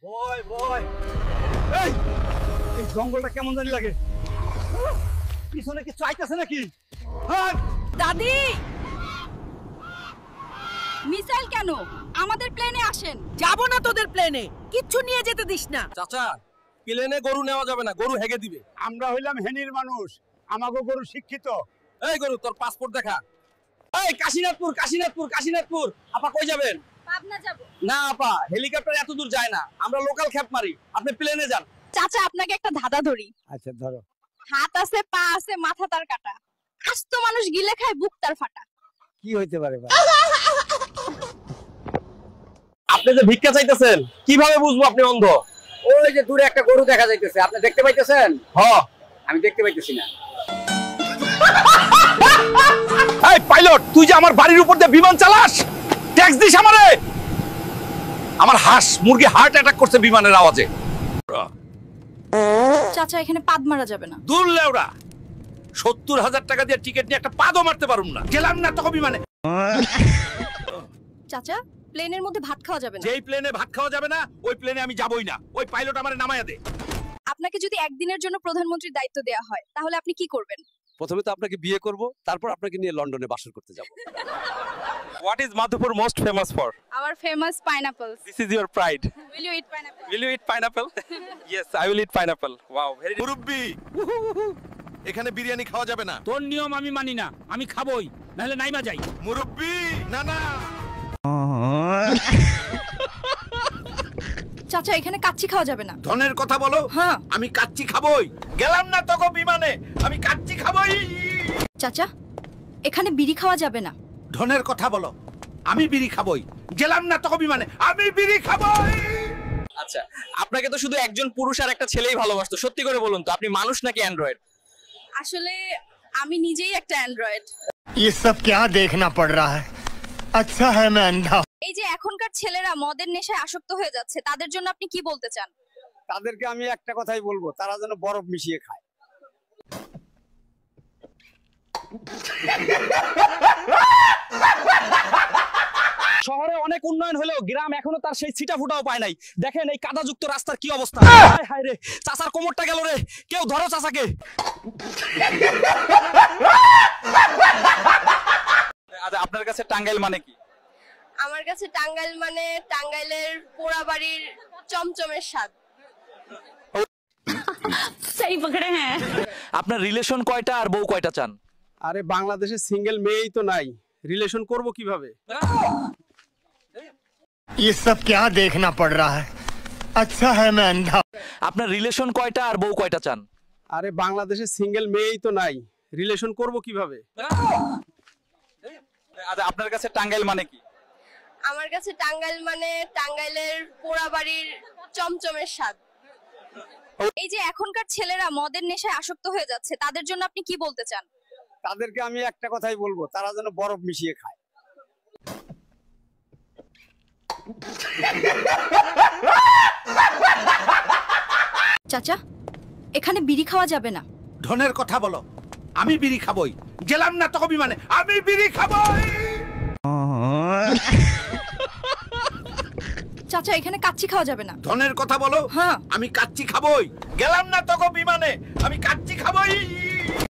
ভয় ভয়। এই এই জঙ্গলটা কেমন জানি লাগে। পিছনে কিছু আইতাছে নাকি? হ্যাঁ দাদি, মিসাইল কেন? আমাদের প্লেনে আসেন। যাব না তোদের প্লেনে, কিচ্ছু নিয়ে যেতে দিস না। চাচা, প্লেনে গরু নেওয়া যাবে না, গরু হেগে দিবে। আমরা হইলাম হেনির মানুষ, আমাগো গরু শিক্ষিত। এই গরু, তোর পাসপোর্ট দেখা। এই কাশীনাথপুর, কাশীনাথপুর, কাশীনাথপুর। আপা কই যাবেন? পাবনা যাব। না আপা, হেলিকপ্টার এত দূর যায় না, আমরা লোকাল খ্যাপ মারি, আপনি প্লেনে যান। চাচা, আপনাকে একটা ধাঁধা ধরি। আচ্ছা ধরো। হাত আছে, পা আছে, মাথা তার কাটা, আস্ত মানুষ গিলে খায়, বুক তার ফাটা। কি হইতে পারে? আপনি যে ভিক্ষা চাইতেছেন, কিভাবে বুঝবো আপনি অন্ধ? ওই যে দূরে একটা গরু দেখা যাইতেছে, আপনি দেখতে পাইতেছেন? হ্যাঁ। আমি দেখতে পাইতেছি না। এই পাইলট, তুই যে আমার বাড়ির উপর দিয়ে বিমান চালাস, ট্যাক্স দিস আমারে? আমার হাঁস মুরগি হার্ট অ্যাটাক করছে বিমানের আওয়াজে। চাচা, এখানে পাদ মারা যাবে না। দূর লেওড়া, 70,000 টাকা দিয়ে টিকিট নিয়ে একটা পাদও মারতে পারুম না। গেলাম না তো বিমানে। চাচা, প্লেনের মধ্যে ভাত খাওয়া যাবে না। যেই প্লেনে ভাত খাওয়া যাবে না, ওই প্লেনে আমি যাবই না। ওই পাইলট আমারে নামায়া দে। আপনাকে যদি একদিনের জন্য প্রধানমন্ত্রীর দায়িত্ব দেওয়া হয়, তাহলে আপনি কি করবেন? প্রথমে তো আপনাকে বিয়ে করব, তারপর আপনাকে নিয়ে লন্ডনে বাসর করতে যাব। What is Madhupur most famous for? Our famous pineapples. This is your pride. Will you eat pineapple? Will you eat pineapple? Yes, I will eat pineapple. Wow, very মুরব্বি। এখানে বিরিয়ানি খাওয়া যাবে না। তোর নিয়ম আমি মানি না, আমি খাবই, নাহলে নাইমা যাই। মুরব্বি, না না। চাচা, এখানে কাচ্চি খাওয়া যাবে না। ধনের কথা বলো। হ্যাঁ। আমি কাচ্চি খাবই। গেলাম না তো বিমানে, আমি কাচ্চি খাবই। চাচা, এখানে বিড়ি খাওয়া যাবে না। ধনের কথা বলো। আমি বিড়ি খাবই। গেলাম না তো বিমানে, আমি বিড়ি খাবই। আচ্ছা, আপনাকে তো শুধু একজন পুরুষ আর একটা ছেলেই ভালোবাসতো। সত্যি করে বলুন তো, আপনি মানুষ নাকি অ্যান্ড্রয়েড? আসলে আমি নিজেই একটা অ্যান্ড্রয়েড। ये सब क्या देखना पड़ रहा है? अच्छा है मैं अंधा। এই যে এখনকার ছেলেরা মদের নেশায় আসক্ত হয়ে যাচ্ছে, তাদের জন্য আপনি কি বলতে চান? তাদেরকে আমি একটা কথাই বলবো, তারা যেন বরফ মিশিয়ে খায়। শহরে অনেক উন্নয়ন হলেও গ্রাম এখনো তার সেই ছিটা ফুটাও পায় নাই। দেখেন এই কাদাযুক্ত রাস্তার কি অবস্থা। হায় হায় রে, চাচার কোমরটা গেল রে। কেউ ধরো চাচাকে। আচ্ছা, আপনার কাছে টাঙ্গাইল মানে কি? আমার কাছে টাঙ্গাইল মানে টাঙ্গাইলের পোড়া বাড়ির চমচমের স্বাদ। সেই পকড়ে হ্যাঁ। আপনার রিলেশন কয়টা আর বউ কয়টা চান? আরে বাংলাদেশে সিঙ্গেল মেয়েই তো নাই, রিলেশন করব কিভাবে? ये सब क्या देखना पड़ रहा है? अच्छा है मैं अंधा। আপনার রিলেশন কয়টা আর বউ কয়টা চান? আরে বাংলাদেশে সিঙ্গেল মেয়েই তো নাই, রিলেশন করব কিভাবে? আচ্ছা, আপনার কাছে টাঙ্গাইল মানে কি? আমার কাছে টাঙ্গাইল মানে টাঙ্গাইলের পোড়া বাড়ির চমচমের স্বাদ। এই যে এখনকার ছেলেরা মদের নেশায় আসক্ত হয়ে যাচ্ছে, তাদের জন্য আপনি কি বলতে চান? তাদেরকে আমি একটা কথাই বলবো, তারা যেন বরফ মিশিয়ে খায়। চাচা, এখানে বিড়ি খাওয়া যাবে না। ধনের কথা বলো। আমি বিড়ি খাবই। গেলাম না তো বিমানে, আমি বিড়ি খাবই। চাচা, এখানে কাচ্চি খাওয়া যাবে না। ধনের কথা বলো। হ্যাঁ। আমি কাচ্চি খাবই। গেলাম না তো বিমানে, আমি কাচ্চি খাবই।